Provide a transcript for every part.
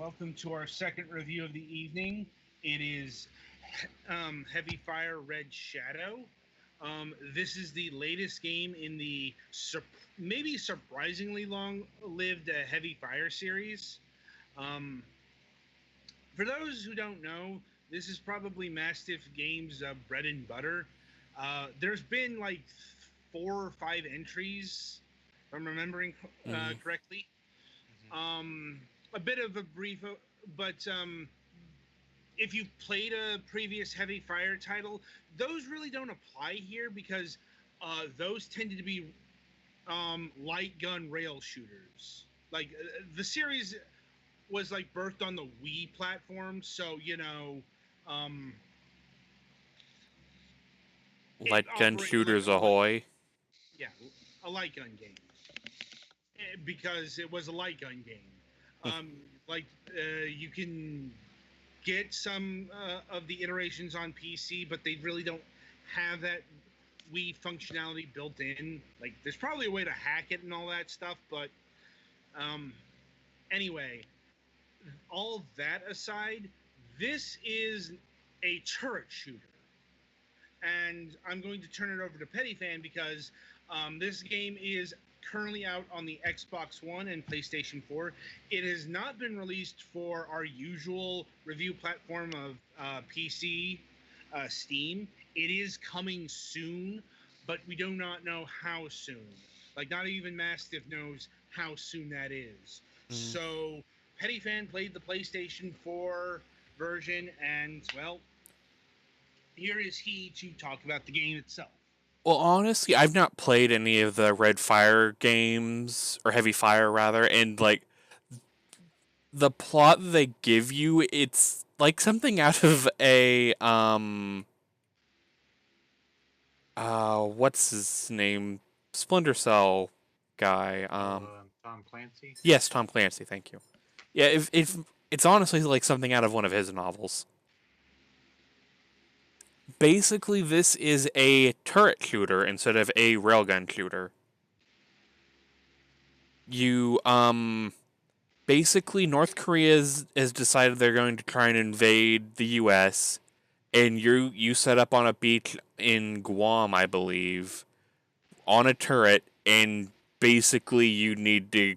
welcome to our second review of the evening. It is Heavy Fire Red Shadow. This is the latest game in the maybe surprisingly long-lived Heavy Fire series. Um, for those who don't know, this is probably Mastiff Games' bread and butter. There's been like 4 or 5 entries, if I'm remembering Mm. correctly. Hmm. Um, a bit of a brief, but if you've played a previous Heavy Fire title, those really don't apply here because those tended to be light gun rail shooters. Like the series was like birthed on the Wii platform, so um, it Light gun operated like shooters ahoy. yeah, a light gun game because it was a light gun game. Um, like you can get some of the iterations on PC, but they really don't have that Wii functionality built in. Like, there's probably a way to hack it and all that stuff, but um, anyway, all that aside, this is a turret shooter. And I'm going to turn it over to Petty Fan because this game is currently out on the Xbox One and PlayStation 4. It has not been released for our usual review platform of PC, Steam. It is coming soon, but we do not know how soon. Like, not even Mastiff knows how soon that is. Mm. So, Petty Fan played the PlayStation 4 version, and, well, here is he to talk about the game itself. Well, honestly, I've not played any of the Red Fire games, or Heavy Fire rather, and like the plot that they give you, it's like something out of a what's his name? Splinter Cell guy. Tom Clancy. Yes, Tom Clancy, thank you. Yeah, if it's honestly like something out of one of his novels. Basically, this is a turret shooter instead of a railgun shooter. You basically North Korea has decided they're going to try and invade the US, and you set up on a beach in Guam, I believe, on a turret, and basically you need to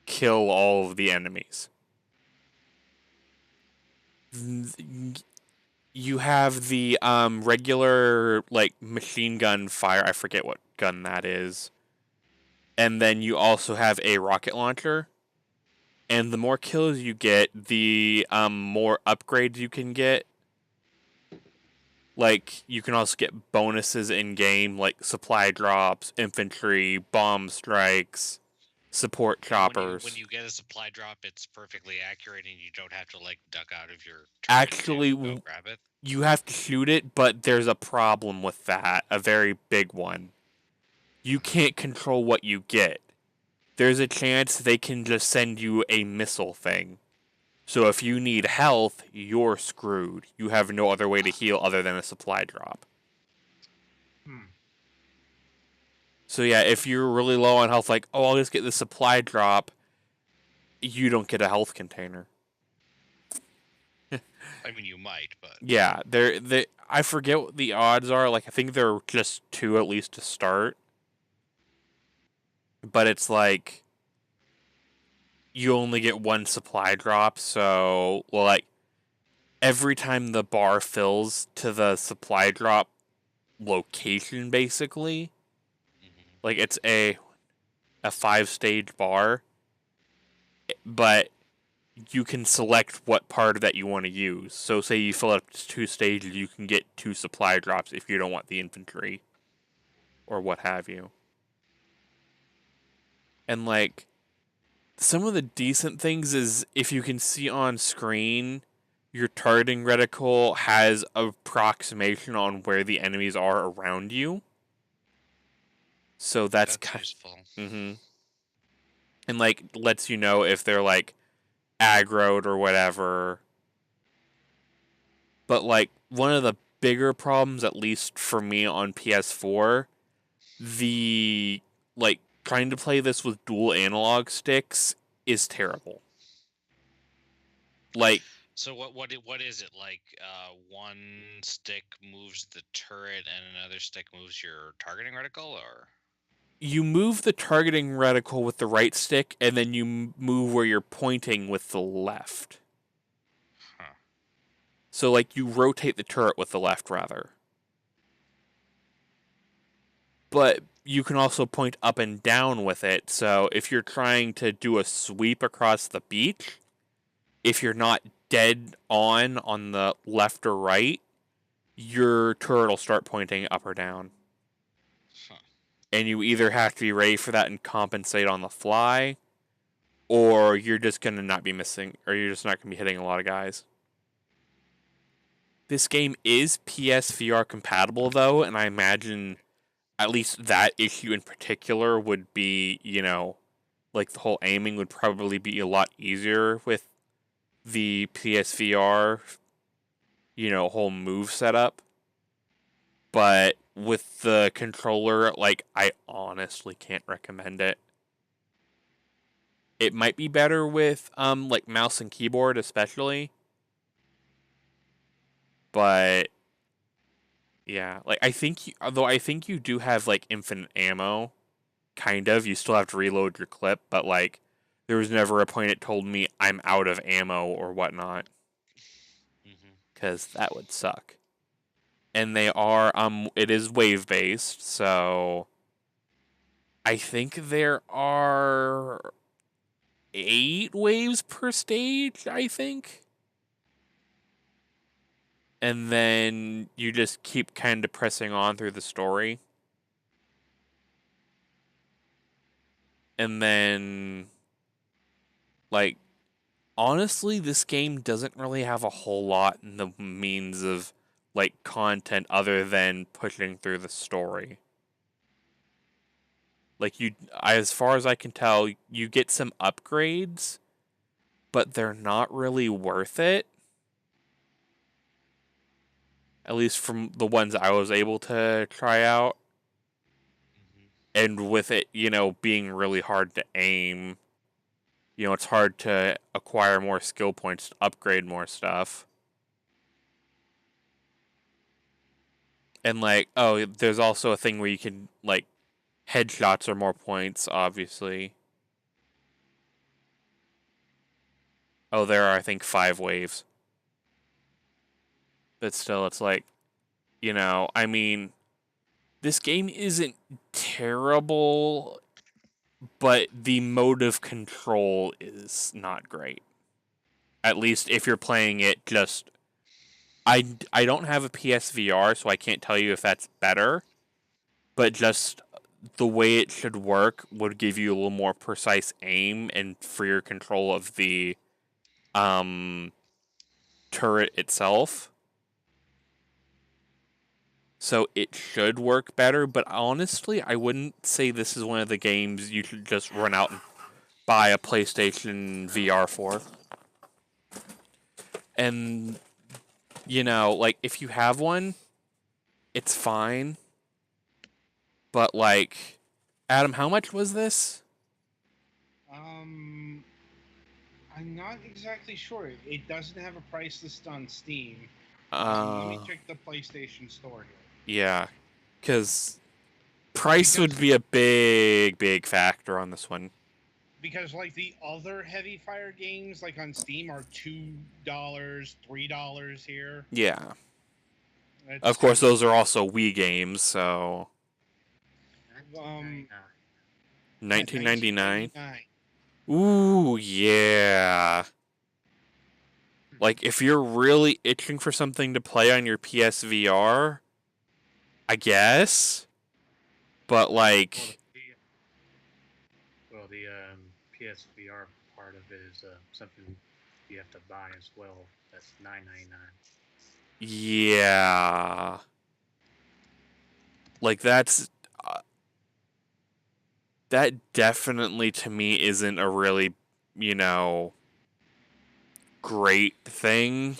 kill all of the enemies. You have the regular like machine gun fire, I forget what gun that is, and then you also have a rocket launcher. And the more kills you get, the more upgrades you can get. Like, you can also get bonuses in game, like supply drops, infantry, bomb strikes, support And when choppers. you get a supply drop, it's perfectly accurate, and you don't have to like duck out of your turret to go Actually, grab it. you have to shoot it, but there's a problem with that, a very big one. You Uh-huh. can't control what you get. There's a chance they can just send you a missile thing. So if you need health, you're screwed. You have no other way to Ah, heal other than a supply drop. hmm. So yeah, if you're really low on health, like, oh, I'll just get the supply drop, you don't get a health container. I mean, you might, but Yeah, they I forget what the odds are. Like I think there are just two at least to start. But it's like you only get one supply drop, so well like every time the bar fills to the supply drop location basically, hmm, like it's a 5 stage bar, but you can select what part of that you want to use. So say you fill up 2 stages, you can get 2 supply drops if you don't want the infantry or what have you. And like some of the decent things is if you can see on screen, your targeting reticle has approximation on where the enemies are around you. So that's that's kind useful. mm-hmm. And like lets you know if they're like aggroed or whatever. But like one of the bigger problems, at least for me on PS4, the trying to play this with dual analog sticks is terrible. Like, So what is it like? One stick moves the turret and another stick moves your targeting reticle, or you move the targeting reticle with the right stick, and then you move where you're pointing with the left. huh? So, like, you rotate the turret with the left, rather. But you can also point up and down with it. So, if you're trying to do a sweep across the beach, if you're not dead on the left or right, your turret will start pointing up or down. Huh. And you either have to be ready for that and compensate on the fly, or you're just going to not be missing, or you're just not going to be hitting a lot of guys. This game is PSVR compatible, though, and I imagine at least that issue in particular would be, like the whole aiming would probably be a lot easier with the PSVR, whole move setup. But with the controller, like, I honestly can't recommend it. It might be better with like mouse and keyboard especially. But yeah, like although I think you do have like infinite ammo, kind of. You still have to reload your clip, but like there was never a point it told me I'm out of ammo or whatnot, Mm-hmm. because that would suck. And they are it is wave based, so I think there are 8 waves per stage, I think. And then you just keep kind of pressing on through the story. And then, like, honestly, this game doesn't really have a whole lot in the means of, like, content other than pushing through the story. Like, as far as I can tell, you get some upgrades, but they're not really worth it. At least from the ones I was able to try out. Mm-hmm. And with it, being really hard to aim, it's hard to acquire more skill points to upgrade more stuff. And like, oh, there's also a thing where you can like headshots are more points, obviously. Oh, there are I think 5 waves. But still it's like, I mean, this game isn't terrible, but the mode of control is not great. At least if you're playing it just I don't have a PSVR, so I can't tell you if that's better, but just the way it should work would give you a little more precise aim and freer control of the um, turret itself. So it should work better, but honestly, I wouldn't say this is one of the games you should just run out and buy a PlayStation VR for. And, like, if you have one, it's fine. But, like, Adam, how much was this? I'm not exactly sure. It doesn't have a price list on Steam. Let me Uh, check the PlayStation Store here. yeah, because price Because would be a big, big factor on this one. because like the other Heavy Fire games, like on Steam, are $2, $3 here. Yeah. It's Of course, kind those are also Wii games, so um 1999. 1999. Ooh, yeah. Like if you're really itching for something to play on your PSVR, I guess. But like, Well, the PSVR part of it is something you have to buy as well. That's $9.99. yeah. Like that definitely to me isn't a really, you know, great thing.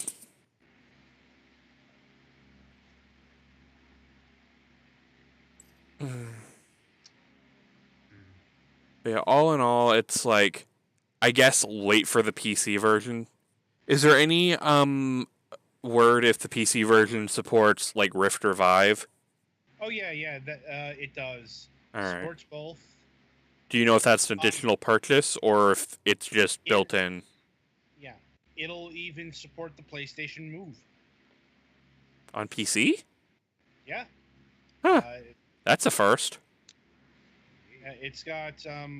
But yeah, all in all, it's like, I guess wait for the PC version. Is there any word if the PC version supports like Rift or Vive? Oh yeah, that it does. All right. Supports both. Do you know if that's an additional purchase or if it's just built in? Yeah, it'll even support the PlayStation Move. On PC? Yeah. Huh. That's a first. It's got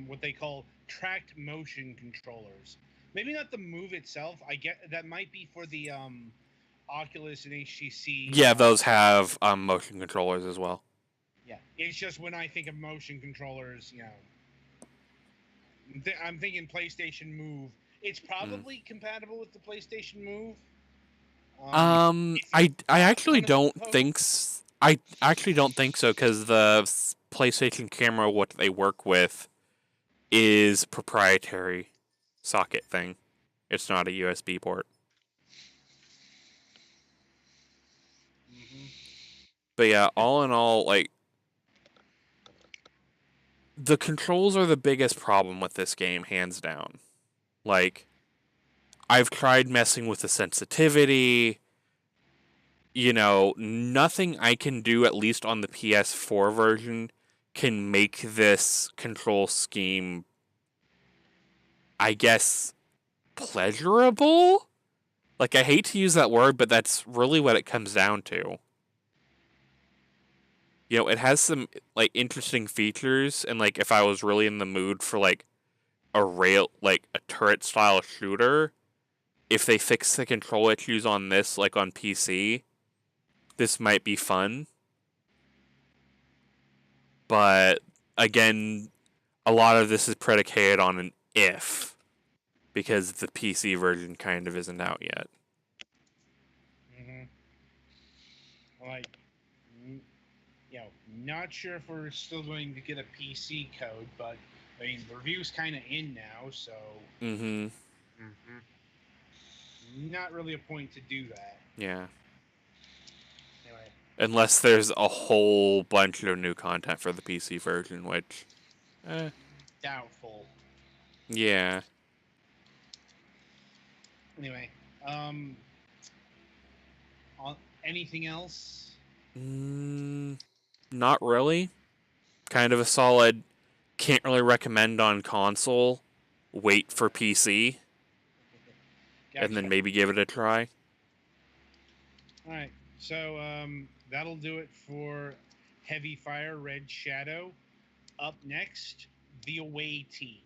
what they call tracked motion controllers. Maybe not the Move itself. I get that might be for the Oculus and HTC. Yeah, those have motion controllers as well. Yeah, it's just when I think of motion controllers, I'm thinking PlayStation Move. It's probably compatible with the PlayStation Move. I actually don't think I actually don't think so because the PlayStation camera, what they work with, is proprietary socket thing. It's not a USB port. But yeah, all in all, like the controls are the biggest problem with this game, hands down. Like I've tried messing with the sensitivity. You know, nothing I can do, at least on the PS4 version, can make this control scheme, I guess, pleasurable? Like, I hate to use that word, but that's really what it comes down to. You know, it has some, like, interesting features, and, like, if I was really in the mood for, like, a turret-style shooter, if they fix the control issues on this, like, on PC, this might be fun. But again, a lot of this is predicated on an if, because the PC version kind of isn't out yet. Like, not sure if we're still going to get a PC code, but I mean, the review's kind of in now, so not really a point to do that. Yeah. Anyway. Unless there's a whole bunch of new content for the PC version, which... Doubtful. Yeah. Anyway, anything else? Not really. Kind of a solid, can't really recommend on console, wait for PC, and then maybe give it a try. Alright, so that'll do it for Heavy Fire Red Shadow. Up next, The Away Team.